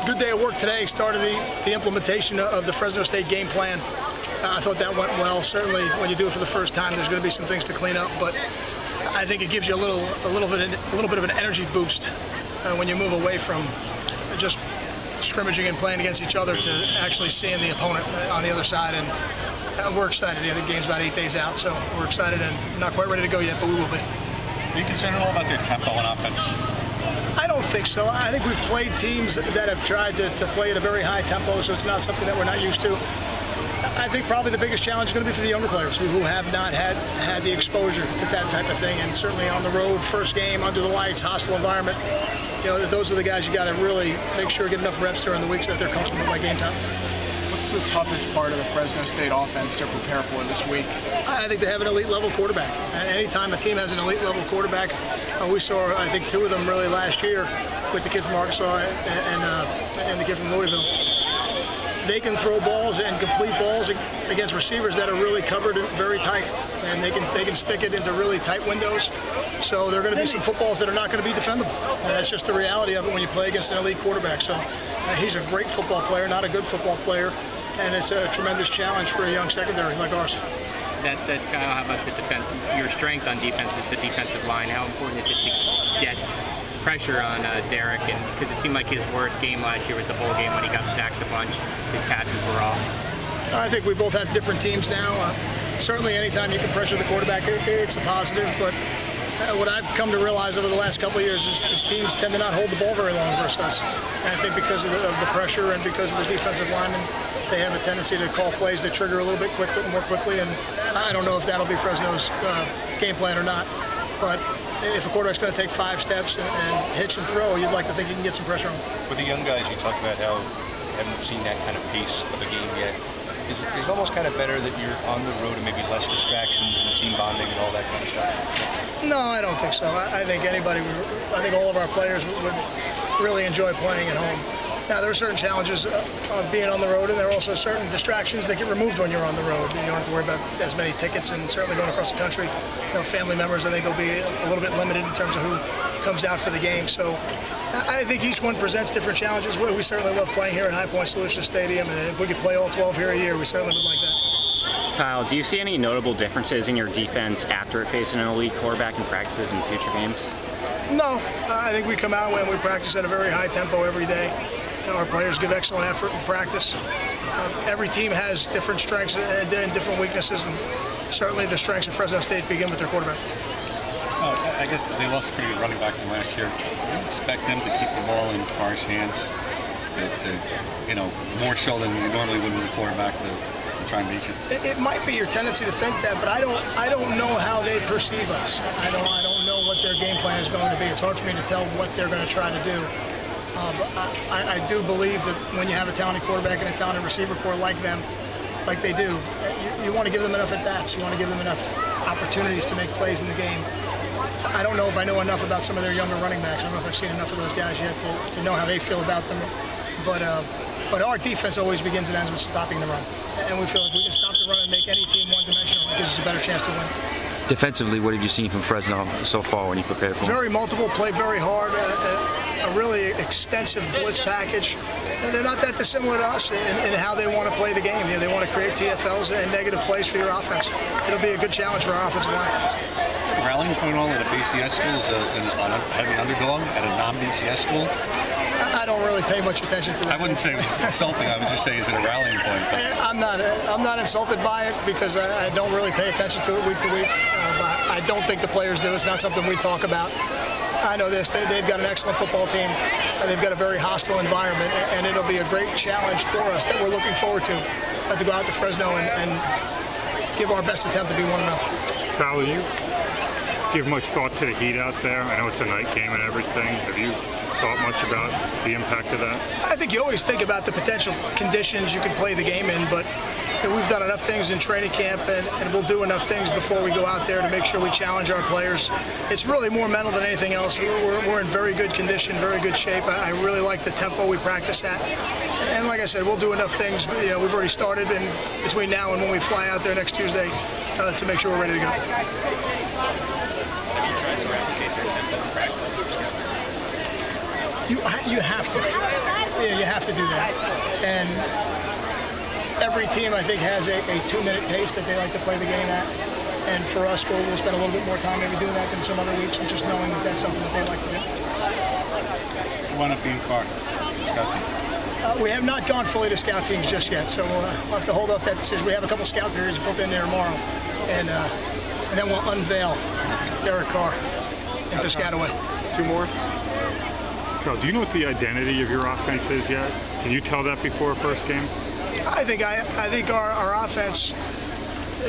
good day of work today. Started the implementation of the Fresno State game plan. I thought that went well. Certainly, when you do it for the first time, there's going to be some things to clean up, but I think it gives you a little bit of an energy boost when you move away from just scrimmaging and playing against each other to actually seeing the opponent on the other side. And we're excited. The game's about 8 days out, so we're excited and not quite ready to go yet, but we will be. Are you concerned at all about their tempo on offense? I don't think so. I think we've played teams that have tried to play at a very high tempo, so it's not something that we're not used to. I think probably the biggest challenge is going to be for the younger players who have not had the exposure to that type of thing, and certainly on the road, first game, under the lights, hostile environment. Those are the guys you got to really make sure get enough reps during the week so that they're comfortable by game time. What's the toughest part of the Fresno State offense to prepare for this week? I think they have an elite level quarterback. Anytime a team has an elite level quarterback, we saw I think 2 of them really last year with the kid from Arkansas and the kid from Louisville. They can throw balls and complete balls against receivers that are really covered very tight, and they can stick it into really tight windows. So there are going to be some footballs that are not going to be defendable, and that's just the reality of it when you play against an elite quarterback. So he's a great football player, not a good football player, and it's a tremendous challenge for a young secondary like ours. That said, Kyle, how about the defense? Your strength on defense is the defensive line. How important is it to get pressure on Derek? And because it seemed like his worst game last year was the bowl game when he got sacked a bunch. His passes were off. I think we both have different teams now. Certainly, anytime you can pressure the quarterback, it's a positive. But what I've come to realize over the last couple of years is teams tend to not hold the ball very long versus us. And I think because of the pressure and because of the defensive linemen, they have a tendency to call plays that trigger a little bit more quickly. And I don't know if that'll be Fresno's game plan or not. But if a quarterback's going to take 5 steps and hitch and throw, you'd like to think you can get some pressure on them. With the young guys, you talk about how you haven't seen that kind of pace of a game yet. Is it almost kind of better that you're on the road and maybe less distractions and team bonding and all that kind of stuff? No, I don't think so. I think I think all of our players would really enjoy playing at home. Now, there are certain challenges of being on the road, and there are also certain distractions that get removed when you're on the road. You don't have to worry about as many tickets, and certainly going across the country, family members, I think will be a little bit limited in terms of who comes out for the game. So I think each one presents different challenges. We certainly love playing here at High Point Solutions Stadium, and if we could play all 12 here a year, we certainly would like that. Kyle, do you see any notable differences in your defense after facing an elite quarterback in practices and future games? No, I think we come out when we practice at a very high tempo every day. Our players give excellent effort in practice. Every team has different strengths and different weaknesses, and certainly the strengths of Fresno State begin with their quarterback. I guess they lost a pretty good running back from last year. Do you expect them to keep the ball in Carr's hands, to more so than you normally would with a quarterback to try and beat you? It might be your tendency to think that, but I don't know how they perceive us. I don't know what their game plan is going to be. It's hard for me to tell what they're going to try to do. But I do believe that when you have a talented quarterback and a talented receiver corps like they do, you want to give them enough at-bats. You want to give them enough opportunities to make plays in the game. I don't know if I know enough about some of their younger running backs. I don't know if I've seen enough of those guys yet to know how they feel about them. But our defense always begins and ends with stopping the run. And we feel like we can stop the run and make any team one-dimensional. It gives us a better chance to win. Defensively, what have you seen from Fresno so far when you prepare for them? Very multiple, play very hard, a really extensive blitz package. And they're not that dissimilar to us in how they want to play the game. They want to create TFLs and negative plays for your offense. It'll be a good challenge for our offensive line. Rallying point all at a BCS school is a heavy underdog at a non-BCS school? I don't really pay much attention to that. I wouldn't say it was insulting. I was just saying, is it a rallying point? I'm not insulted by it because I don't really pay attention to it week to week. I don't think the players do. It's not something we talk about. I know this. They've got an excellent football team. They've got a very hostile environment, and it'll be a great challenge for us that we're looking forward to go out to Fresno and give our best attempt to be 1-0. Kyle, you give much thought to the heat out there? I know it's a night game and everything. Have you thought much about the impact of that? I think you always think about the potential conditions you can play the game in, but we've done enough things in training camp, and we'll do enough things before we go out there to make sure we challenge our players. It's really more mental than anything else. We're in very good condition, very good shape. I really like the tempo we practice at. And like I said, we'll do enough things. We've already started between now and when we fly out there next Tuesday to make sure we're ready to go. Have you tried to replicate their tempo in practice? You have to. Yeah, you have to do that. And every team, I think, has a 2-minute pace that they like to play the game at. And for us, we'll spend a little bit more time maybe doing that than some other weeks, and just knowing that that's something that they like to do. One up being part. We have not gone fully to scout teams just yet, so we'll have to hold off that decision. We have a couple scout periods built in there tomorrow, and then we'll unveil Derek Carr in Piscataway. 2 more. Carl, do you know what the identity of your offense is yet? Can you tell that before first game? I think our offense,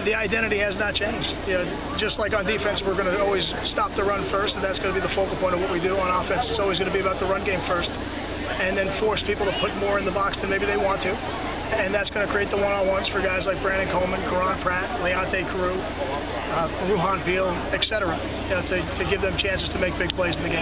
the identity has not changed. You know, just like on defense, we're going to always stop the run first, and that's going to be the focal point of what we do. On offense, it's always going to be about the run game first, and then force people to put more in the box than maybe they want to. And that's going to create the one-on-ones for guys like Brandon Coleman, Karan Pratt, Leonte Carew, Ruhan Beal, etc. You know, to give them chances to make big plays in the game.